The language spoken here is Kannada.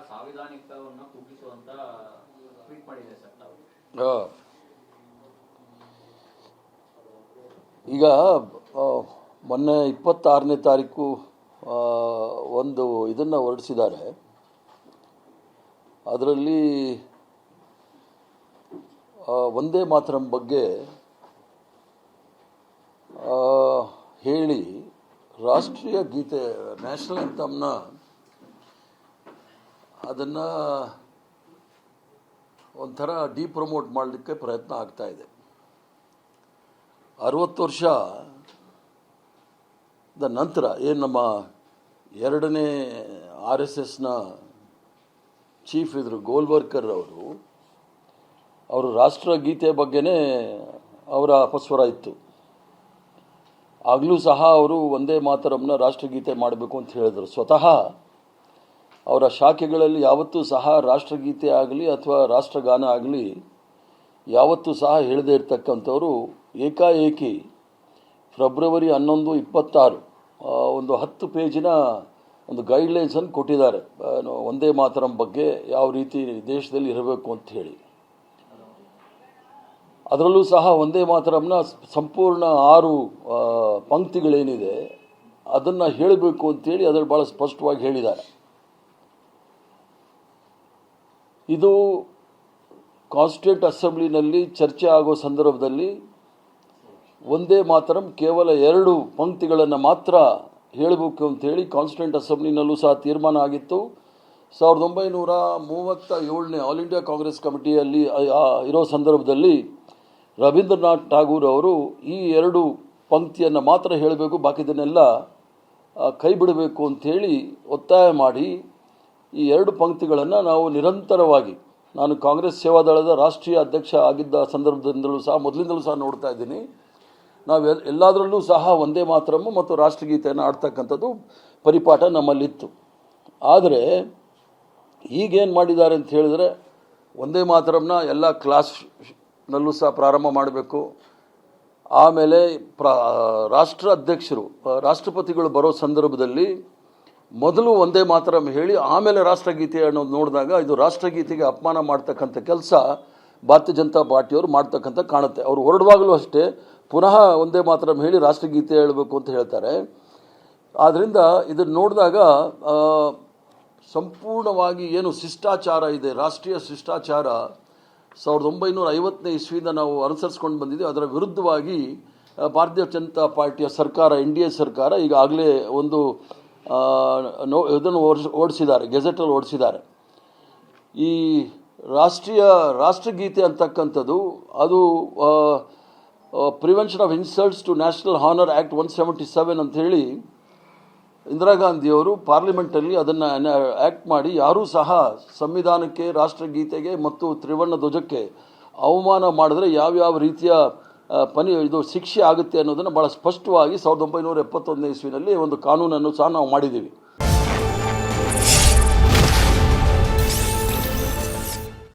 ಸಾಂವಿಧಾನಿಕವನ್ನು ಕುಗ್ಗಿಸುವಂತ ಟ್ವೀಟ್ ಮಾಡಿದೆ ಸರ್ ತಾವು. ಈಗ ಮೊನ್ನೆ 26ನೇ ತಾರೀಕು ಒಂದು ಇದನ್ನು ಹೊರಡಿಸಿದ್ದಾರೆ. ಅದರಲ್ಲಿ ವಂದೇ ಮಾತರಂ ಬಗ್ಗೆ ಹೇಳಿ ರಾಷ್ಟ್ರೀಯ ಗೀತೆ ನ್ಯಾಷನಲ್ ಆ್ಯಂಥಮ್ನ ಅದನ್ನು ಒಂಥರ ಡಿಪ್ರಮೋಟ್ ಮಾಡಲಿಕ್ಕೆ ಪ್ರಯತ್ನ ಆಗ್ತಾ ಇದೆ. 60 ವರ್ಷದ ನಂತರ ಏನು ನಮ್ಮ ಎರಡನೇ RSSನ ಚೀಫ್ ಇದ್ರು ಗೋಲ್ವರ್ಕರ್ ಅವರು ರಾಷ್ಟ್ರಗೀತೆ ಬಗ್ಗೆನೇ ಅವರ ಅಪಸ್ವರ ಇತ್ತು. ಆಗಲೂ ಸಹ ಅವರು ವಂದೇ ಮಾತರಂನ ರಾಷ್ಟ್ರಗೀತೆ ಮಾಡಬೇಕು ಅಂತ ಹೇಳಿದರು. ಸ್ವತಃ ಅವರ ಶಾಖೆಗಳಲ್ಲಿ ಯಾವತ್ತೂ ಸಹ ರಾಷ್ಟ್ರಗೀತೆ ಆಗಲಿ ಅಥವಾ ರಾಷ್ಟ್ರಗಾನ ಆಗಲಿ ಯಾವತ್ತೂ ಸಹ ಹೇಳದೇ ಇರ್ತಕ್ಕಂಥವ್ರು ಏಕಾಏಕಿ ಫೆಬ್ರವರಿ 11, 26 ಒಂದು 10 ಪೇಜಿನ ಒಂದು ಗೈಡ್ಲೈನ್ಸನ್ನು ಕೊಟ್ಟಿದ್ದಾರೆ ವಂದೇ ಮಾತರಂ ಬಗ್ಗೆ ಯಾವ ರೀತಿ ದೇಶದಲ್ಲಿ ಇರಬೇಕು ಅಂತ ಹೇಳಿ. ಅದರಲ್ಲೂ ಸಹ ವಂದೇ ಮಾತರಂನ ಸಂಪೂರ್ಣ 6 ಪಂಕ್ತಿಗಳೇನಿದೆ ಅದನ್ನು ಹೇಳಬೇಕು ಅಂತೇಳಿ ಅದರಲ್ಲಿ ಭಾಳ ಸ್ಪಷ್ಟವಾಗಿ ಹೇಳಿದ್ದಾರೆ. ಇದು ಕಾನ್ಸ್ಟಿಟ್ಯೂಂಟ್ ಅಸೆಂಬ್ಲಿನಲ್ಲಿ ಚರ್ಚೆ ಆಗೋ ಸಂದರ್ಭದಲ್ಲಿ ವಂದೇ ಮಾತರಂ ಕೇವಲ 2 ಪಂಕ್ತಿಗಳನ್ನು ಮಾತ್ರ ಹೇಳಬೇಕು ಅಂತೇಳಿ ಕಾನ್ಸ್ಟಿಟ್ಯೂಂಟ್ ಅಸೆಂಬ್ಲಿನಲ್ಲೂ ಸಹ ತೀರ್ಮಾನ ಆಗಿತ್ತು. 1937ನೇ ಆಲ್ ಇಂಡಿಯಾ ಕಾಂಗ್ರೆಸ್ ಕಮಿಟಿಯಲ್ಲಿ ಇರೋ ಸಂದರ್ಭದಲ್ಲಿ ರವೀಂದ್ರನಾಥ್ ಠಾಗೂರ್ ಅವರು ಈ 2 ಪಂಕ್ತಿಯನ್ನು ಮಾತ್ರ ಹೇಳಬೇಕು, ಬಾಕಿದನ್ನೆಲ್ಲ ಕೈ ಬಿಡಬೇಕು ಅಂಥೇಳಿ ಒತ್ತಾಯ ಮಾಡಿ ಈ 2 ಪಂಕ್ತಿಗಳನ್ನು ನಾವು ನಿರಂತರವಾಗಿ, ನಾನು ಕಾಂಗ್ರೆಸ್ ಸೇವಾದಳದ ರಾಷ್ಟ್ರೀಯ ಅಧ್ಯಕ್ಷ ಆಗಿದ್ದ ಸಂದರ್ಭದಿಂದಲೂ ಸಹ ಮೊದಲಿಂದಲೂ ಸಹ ನೋಡ್ತಾ ಇದ್ದೀನಿ. ನಾವು ಎಲ್ಲದರಲ್ಲೂ ಸಹ ವಂದೇ ಮಾತರಂ ಮತ್ತು ರಾಷ್ಟ್ರಗೀತೆಯನ್ನು ಆಡ್ತಕ್ಕಂಥದ್ದು ಪರಿಪಾಠ ನಮ್ಮಲ್ಲಿತ್ತು. ಆದರೆ ಈಗೇನು ಮಾಡಿದ್ದಾರೆ ಅಂತ ಹೇಳಿದ್ರೆ ವಂದೇ ಮಾತರಂನ ಎಲ್ಲ ಕ್ಲಾಸ್ನಲ್ಲೂ ಸಹ ಪ್ರಾರಂಭ ಮಾಡಬೇಕು. ಆಮೇಲೆ ರಾಷ್ಟ್ರ ಅಧ್ಯಕ್ಷರು ರಾಷ್ಟ್ರಪತಿಗಳು ಬರೋ ಸಂದರ್ಭದಲ್ಲಿ ಮೊದಲು ವಂದೇ ಮಾತರಂ ಹೇಳಿ ಆಮೇಲೆ ರಾಷ್ಟ್ರಗೀತೆ ಅನ್ನೋದು ನೋಡಿದಾಗ ಇದು ರಾಷ್ಟ್ರಗೀತೆಗೆ ಅಪಮಾನ ಮಾಡ್ತಕ್ಕಂಥ ಕೆಲಸ ಭಾರತೀಯ ಜನತಾ ಪಾರ್ಟಿಯವರು ಮಾಡ್ತಕ್ಕಂಥ ಕಾಣುತ್ತೆ. ಅವರು ಹೊರಡುವಾಗಲೂ ಅಷ್ಟೇ ಪುನಃ ವಂದೇ ಮಾತರಂ ಹೇಳಿ ರಾಷ್ಟ್ರಗೀತೆ ಹೇಳಬೇಕು ಅಂತ ಹೇಳ್ತಾರೆ. ಆದ್ದರಿಂದ ಇದನ್ನು ನೋಡಿದಾಗ ಸಂಪೂರ್ಣವಾಗಿ ಏನು ಶಿಷ್ಟಾಚಾರ ಇದೆ, ರಾಷ್ಟ್ರೀಯ ಶಿಷ್ಟಾಚಾರ 1950ನೇ ಇಸ್ವಿಯಿಂದ ನಾವು ಅನುಸರಿಸ್ಕೊಂಡು ಬಂದಿದ್ದೀವಿ. ಅದರ ವಿರುದ್ಧವಾಗಿ ಭಾರತೀಯ ಜನತಾ ಪಾರ್ಟಿಯ ಸರ್ಕಾರ, NDA ಸರ್ಕಾರ ಈಗಾಗಲೇ ಒಂದು ಇದನ್ನು ಓಡಿಸಿದ್ದಾರೆ, ಗೆಜೆಟಲ್ಲಿ ಓಡಿಸಿದ್ದಾರೆ. ಈ ರಾಷ್ಟ್ರಗೀತೆ ಅಂತಕ್ಕಂಥದ್ದು ಅದು prevention of insults to national honour act 177 ಅಂಥೇಳಿ ಇಂದಿರಾ ಗಾಂಧಿಯವರು ಪಾರ್ಲಿಮೆಂಟಲ್ಲಿ ಅದನ್ನು ಆ್ಯಕ್ಟ್ ಮಾಡಿ ಯಾರೂ ಸಹ ಸಂವಿಧಾನಕ್ಕೆ, ರಾಷ್ಟ್ರಗೀತೆಗೆ ಮತ್ತು ತ್ರಿವರ್ಣ ಧ್ವಜಕ್ಕೆ ಅವಮಾನ ಮಾಡಿದ್ರೆ ಯಾವ್ಯಾವ ರೀತಿಯ ಇದು ಶಿಕ್ಷೆ ಆಗುತ್ತೆ ಅನ್ನೋದನ್ನು ಭಾಳ ಸ್ಪಷ್ಟವಾಗಿ 1971ನೇ ಇಸ್ವಿನಲ್ಲಿ ಒಂದು ಕಾನೂನನ್ನು ಸಹ ನಾವು ಮಾಡಿದ್ದೀವಿ.